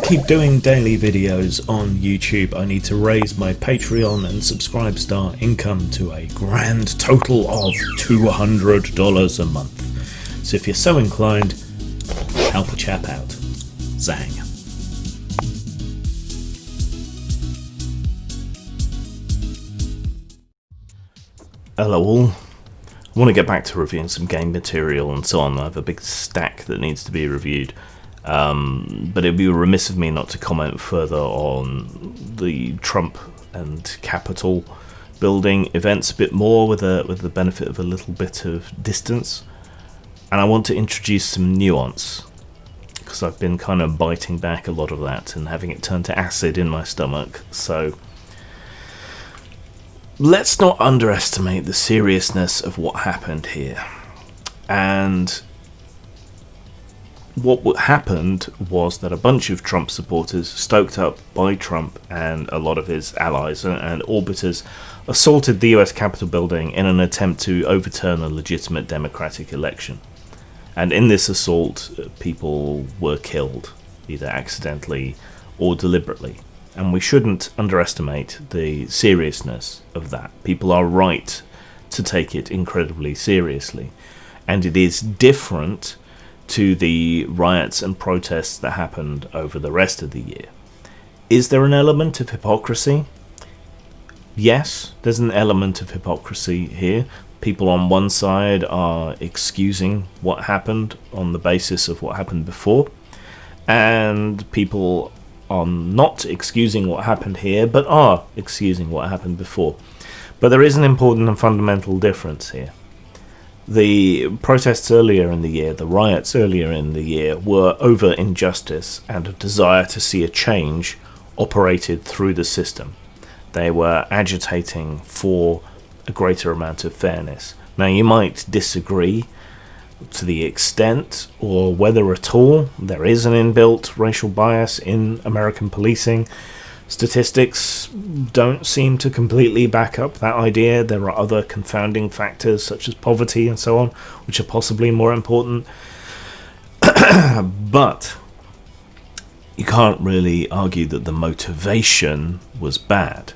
keep doing daily videos on YouTube, I need to raise my Patreon and Subscribe Star income to a grand total of $200 a month. So if you're so inclined, help a chap out. Zang. Hello all. I want to get back to reviewing some game material and so on. I have a big stack that needs to be reviewed. But it'd be remiss of me not to comment further on the Trump and Capitol building events a bit more with the benefit of a little bit of distance. And I want to introduce some nuance, because I've been kind of biting back a lot of that and having it turn to acid in my stomach. So let's not underestimate the seriousness of what happened here. And what happened was that a bunch of Trump supporters, stoked up by Trump and a lot of his allies and orbiters, assaulted the US Capitol building in an attempt to overturn a legitimate democratic election. And in this assault, people were killed, either accidentally or deliberately. And we shouldn't underestimate the seriousness of that. People are right to take it incredibly seriously. And it is different to the riots and protests that happened over the rest of the year. Is there an element of hypocrisy? Yes, there's an element of hypocrisy here. People on one side are excusing what happened on the basis of what happened before, and people are not excusing what happened here, but are excusing what happened before. But there is an important and fundamental difference here. The protests earlier in the year, the riots earlier in the year, were over injustice and a desire to see a change operated through the system. They were agitating for a greater amount of fairness. Now, you might disagree to the extent or whether at all there is an inbuilt racial bias in American policing. Statistics don't seem to completely back up that idea. There are other confounding factors such as poverty and so on, which are possibly more important. But you can't really argue that the motivation was bad.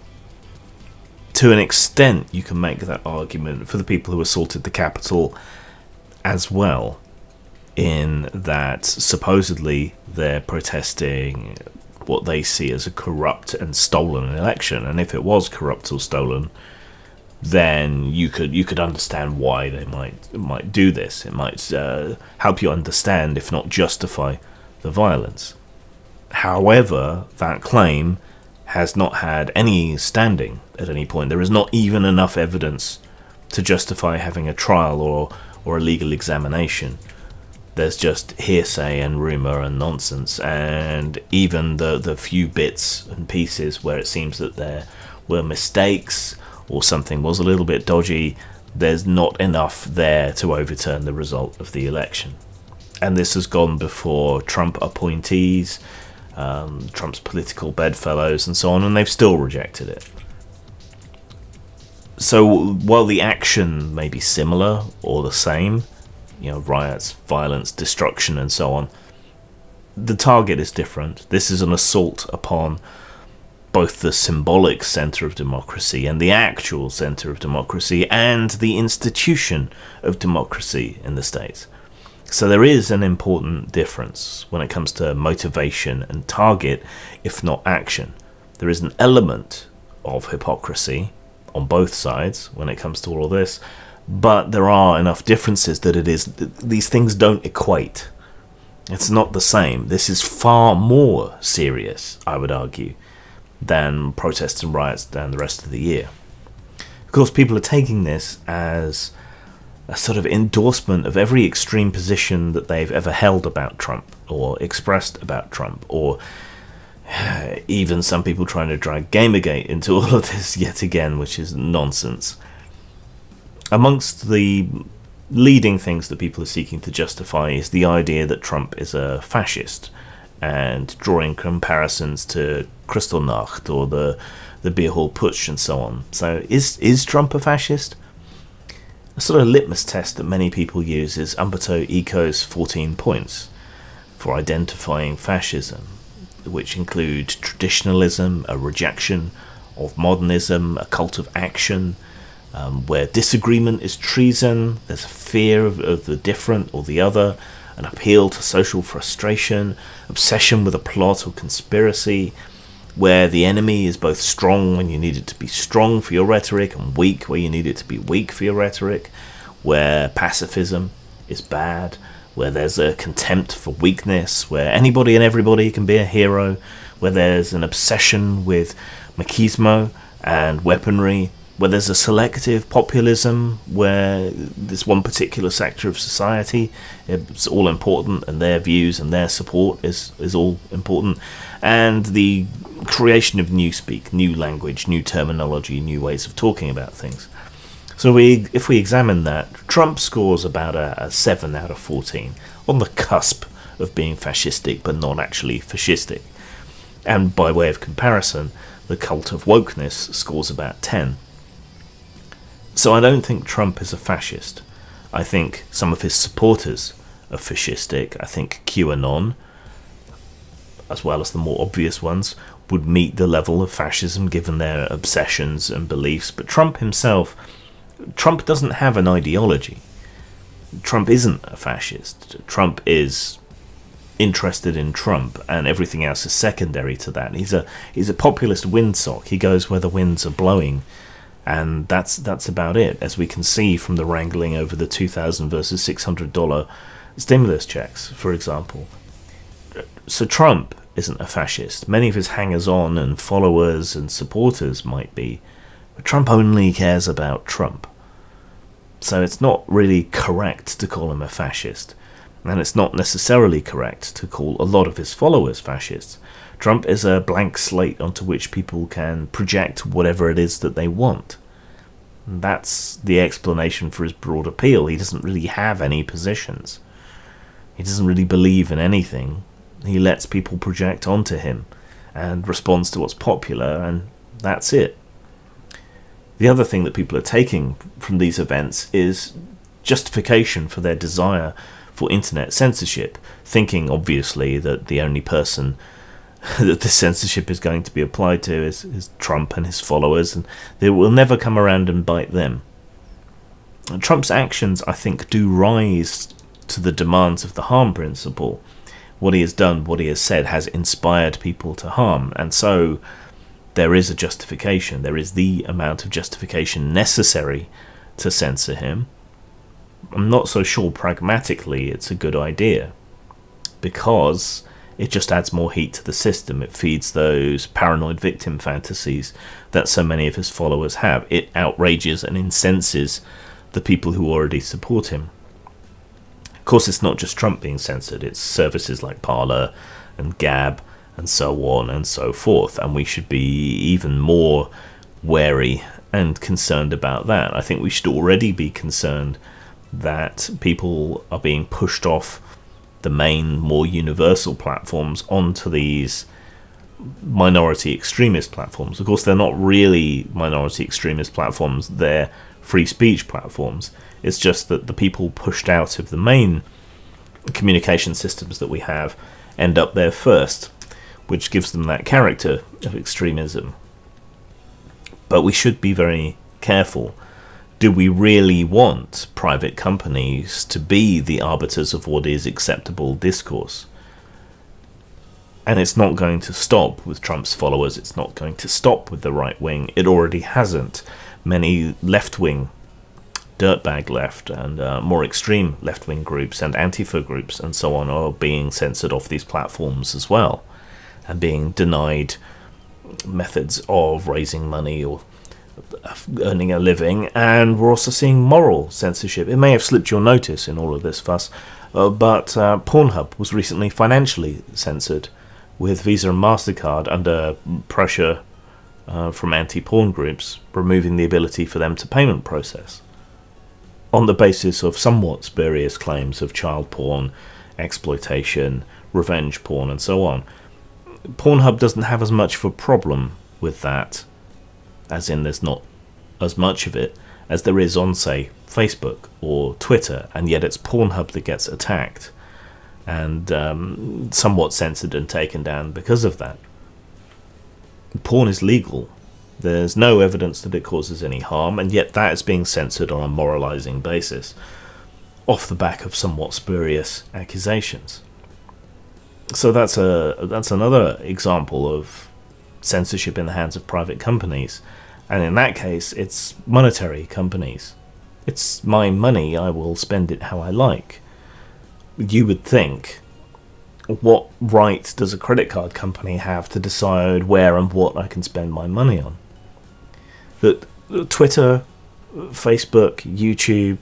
To an extent, you can make that argument for the people who assaulted the Capitol as well, in that supposedly they're protesting what they see as a corrupt and stolen election, and if it was corrupt or stolen, then you could understand why they might do this. It might help you understand, if not justify, the violence. However, that claim has not had any standing at any point. There is not even enough evidence to justify having a trial or a legal examination. There's just hearsay and rumour and nonsense, and even the few bits and pieces where it seems that there were mistakes or something was a little bit dodgy, there's not enough there to overturn the result of the election. And this has gone before Trump appointees, Trump's political bedfellows and so on, and they've still rejected it. So while the action may be similar or the same, riots, violence, destruction, and so on, the target is different. This is an assault upon both the symbolic centre of democracy and the actual centre of democracy and the institution of democracy in the States. So there is an important difference when it comes to motivation and target, if not action. There is an element of hypocrisy on both sides when it comes to all of this, but there are enough differences that these things don't equate. It's not the same. This is far more serious, I would argue, than protests and riots than the rest of the year. Of course, people are taking this as a sort of endorsement of every extreme position that they've ever held about Trump or expressed about Trump, or even some people trying to drag Gamergate into all of this yet again, which is nonsense. Amongst the leading things that people are seeking to justify is the idea that Trump is a fascist, and drawing comparisons to Kristallnacht or the beer hall putsch and so on. So is Trump a fascist? A sort of litmus test that many people use is Umberto Eco's 14 points for identifying fascism. which include traditionalism, a rejection of modernism, a cult of action, where disagreement is treason, there's a fear of the different or the other, an appeal to social frustration, obsession with a plot or conspiracy, where the enemy is both strong when you need it to be strong for your rhetoric and weak where you need it to be weak for your rhetoric, where pacifism is bad, where there's a contempt for weakness, where anybody and everybody can be a hero, where there's an obsession with machismo and weaponry, where there's a selective populism, where this one particular sector of society is all important and their views and their support is all important, and the creation of new speak, new language, new terminology, new ways of talking about things. So if we examine that, Trump scores about a 7 out of 14, on the cusp of being fascistic but not actually fascistic. And by way of comparison, the cult of wokeness scores about 10. So I don't think Trump is a fascist. I think some of his supporters are fascistic. I think QAnon, as well as the more obvious ones, would meet the level of fascism given their obsessions and beliefs. But Trump himself, Trump doesn't have an ideology. Trump isn't a fascist. Trump is interested in Trump, and everything else is secondary to that. He's a populist windsock. He goes where the winds are blowing, and that's about it, as we can see from the wrangling over the $2,000 versus $600 stimulus checks, for example. So Trump isn't a fascist. Many of his hangers-on and followers and supporters might be, but Trump only cares about Trump. So it's not really correct to call him a fascist, and it's not necessarily correct to call a lot of his followers fascists. Trump is a blank slate onto which people can project whatever it is that they want. And that's the explanation for his broad appeal. He doesn't really have any positions. He doesn't really believe in anything. He lets people project onto him and responds to what's popular, and that's it. The other thing that people are taking from these events is justification for their desire for internet censorship, thinking obviously that the only person that this censorship is going to be applied to is Trump and his followers, and they will never come around and bite them. And Trump's actions, I think, do rise to the demands of the harm principle. What he has done, what he has said, has inspired people to harm, and so there is a justification. There is the amount of justification necessary to censor him. I'm not so sure pragmatically it's a good idea, because it just adds more heat to the system. It feeds those paranoid victim fantasies that so many of his followers have. It outrages and incenses the people who already support him. Of course, it's not just Trump being censored, it's services like Parler and Gab and so on and so forth, and we should be even more wary and concerned about that. I think we should already be concerned that people are being pushed off the main, more universal platforms onto these minority extremist platforms. Of course, they're not really minority extremist platforms, they're free speech platforms. It's just that the people pushed out of the main communication systems that we have end up there first, which gives them that character of extremism. But we should be very careful. Do we really want private companies to be the arbiters of what is acceptable discourse? And it's not going to stop with Trump's followers. It's not going to stop with the right wing. It already hasn't. Many left-wing, dirtbag left, and more extreme left-wing groups and Antifa groups and so on are being censored off these platforms as well, and being denied methods of raising money or earning a living. And we're also seeing moral censorship. It may have slipped your notice in all of this fuss, but Pornhub was recently financially censored, with Visa and MasterCard under pressure from anti-porn groups, removing the ability for them to payment process, on the basis of somewhat spurious claims of child porn, exploitation, revenge porn, and so on. Pornhub doesn't have as much of a problem with that, as in there's not as much of it as there is on, say, Facebook or Twitter, and yet it's Pornhub that gets attacked. and somewhat censored and taken down because of that. Porn is legal. There's no evidence that it causes any harm, and yet that is being censored on a moralizing basis, off the back of somewhat spurious accusations. So that's another example of censorship in the hands of private companies, and in that case, it's monetary companies. It's my money, I will spend it how I like. You would think, what right does a credit card company have to decide where and what I can spend my money on? That Twitter, Facebook, YouTube,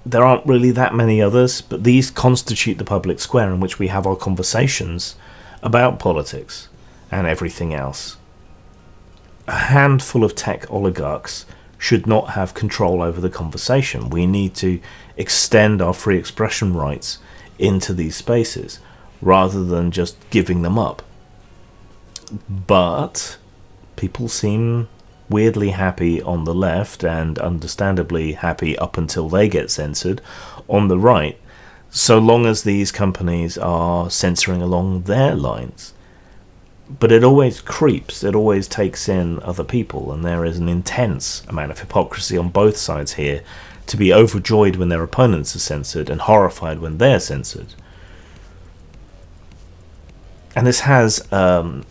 there aren't really that many others, but these constitute the public square in which we have our conversations about politics and everything else. A handful of tech oligarchs should not have control over the conversation. We need to extend our free expression rights into these spaces rather than just giving them up. But people seem weirdly happy on the left, and understandably happy up until they get censored on the right, so long as these companies are censoring along their lines. But it always creeps, it always takes in other people, and there is an intense amount of hypocrisy on both sides here, to be overjoyed when their opponents are censored and horrified when they're censored. And this has a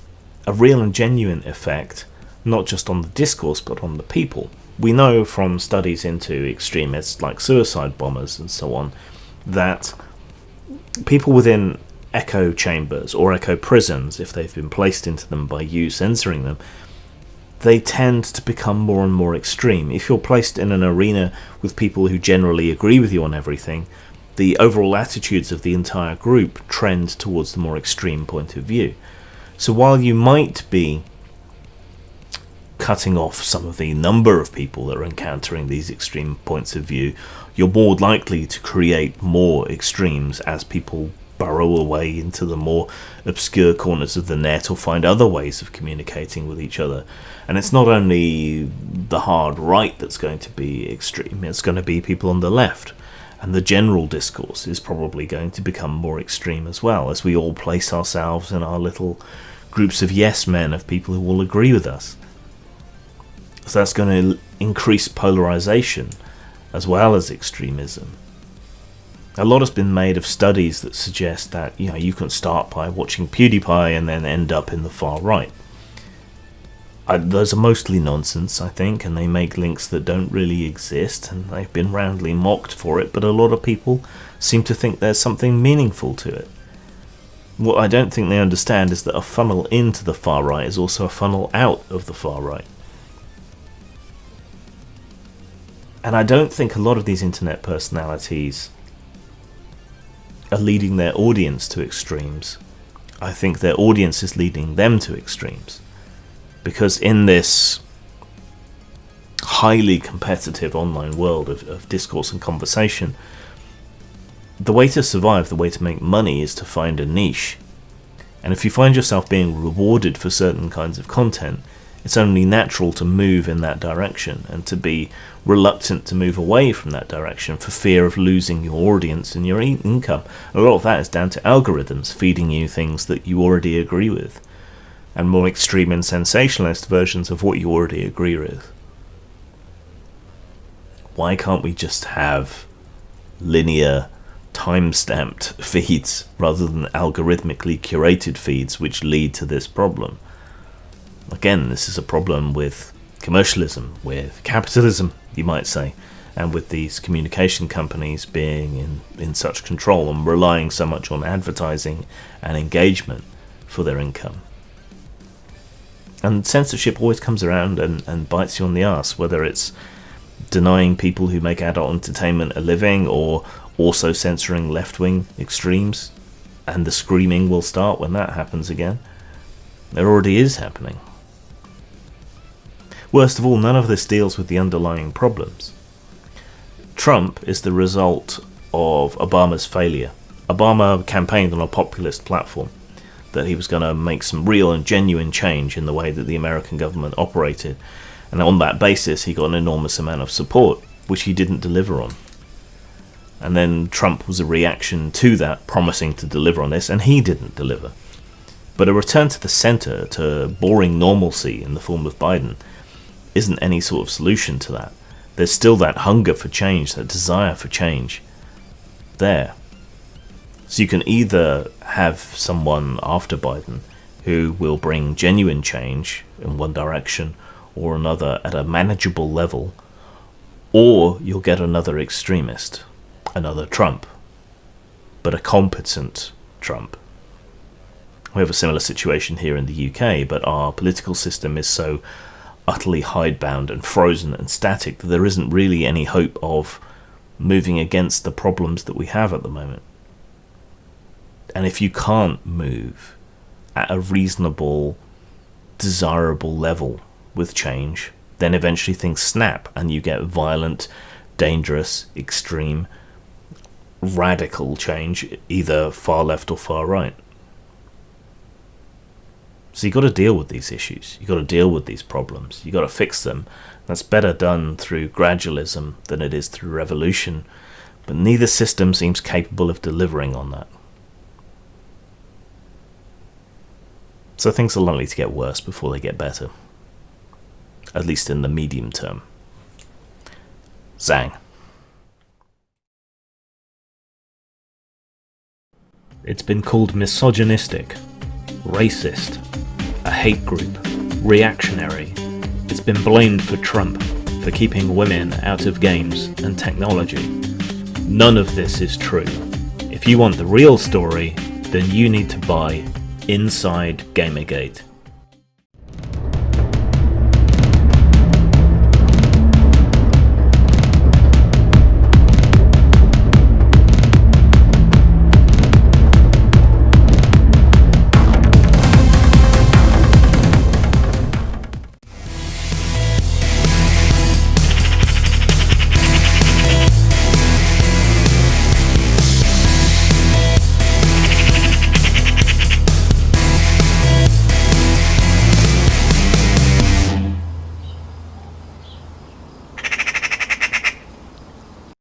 real and genuine effect, not just on the discourse, but on the people. We know from studies into extremists like suicide bombers and so on, that people within echo chambers or echo prisons, if they've been placed into them by you censoring them, they tend to become more and more extreme. If you're placed in an arena with people who generally agree with you on everything, the overall attitudes of the entire group trend towards the more extreme point of view. So while you might be cutting off some of the number of people that are encountering these extreme points of view, you're more likely to create more extremes as people burrow away into the more obscure corners of the net or find other ways of communicating with each other. And it's not only the hard right that's going to be extreme, it's going to be people on the left. And the general discourse is probably going to become more extreme as well, as we all place ourselves in our little groups of yes men of people who all agree with us. So that's going to increase polarization as well as extremism. A lot has been made of studies that suggest that you can start by watching PewDiePie and then end up in the far right. Those are mostly nonsense, I think, and they make links that don't really exist, and they've been roundly mocked for it, but a lot of people seem to think there's something meaningful to it. What I don't think they understand is that a funnel into the far right is also a funnel out of the far right. And I don't think a lot of these internet personalities are leading their audience to extremes. I think their audience is leading them to extremes. Because in this highly competitive online world of discourse and conversation, the way to survive, the way to make money, is to find a niche. And if you find yourself being rewarded for certain kinds of content, it's only natural to move in that direction and to be reluctant to move away from that direction for fear of losing your audience and your income. A lot of that is down to algorithms feeding you things that you already agree with, and more extreme and sensationalist versions of what you already agree with. Why can't we just have linear, time-stamped feeds rather than algorithmically curated feeds which lead to this problem? Again, this is a problem with commercialism, with capitalism, you might say, and with these communication companies being in such control and relying so much on advertising and engagement for their income. And censorship always comes around and bites you on the arse, whether it's denying people who make adult entertainment a living, or also censoring left-wing extremes, and the screaming will start when that happens again. It already is happening. Worst of all, none of this deals with the underlying problems. Trump is the result of Obama's failure. Obama campaigned on a populist platform that he was going to make some real and genuine change in the way that the American government operated, and on that basis he got an enormous amount of support, which he didn't deliver on. And then Trump was a reaction to that, promising to deliver on this, and he didn't deliver. But a return to the centre, to boring normalcy in the form of Biden, isn't any sort of solution to that. There's still that hunger for change, that desire for change there. So you can either have someone after Biden who will bring genuine change in one direction or another at a manageable level, or you'll get another extremist, another Trump, but a competent Trump. We have a similar situation here in the UK, but our political system is so utterly hidebound and frozen and static that there isn't really any hope of moving against the problems that we have at the moment. And if you can't move at a reasonable, desirable level with change, then eventually things snap and you get violent, dangerous, extreme, radical change, either far left or far right. So you've got to deal with these issues. You've got to deal with these problems. You've got to fix them. That's better done through gradualism than it is through revolution. But neither system seems capable of delivering on that. So things are likely to get worse before they get better. At least in the medium term. Zang. It's been called misogynistic, racist, a hate group, reactionary. It's been blamed for Trump, for keeping women out of games and technology. None of this is true. If you want the real story, then you need to buy Inside Gamergate.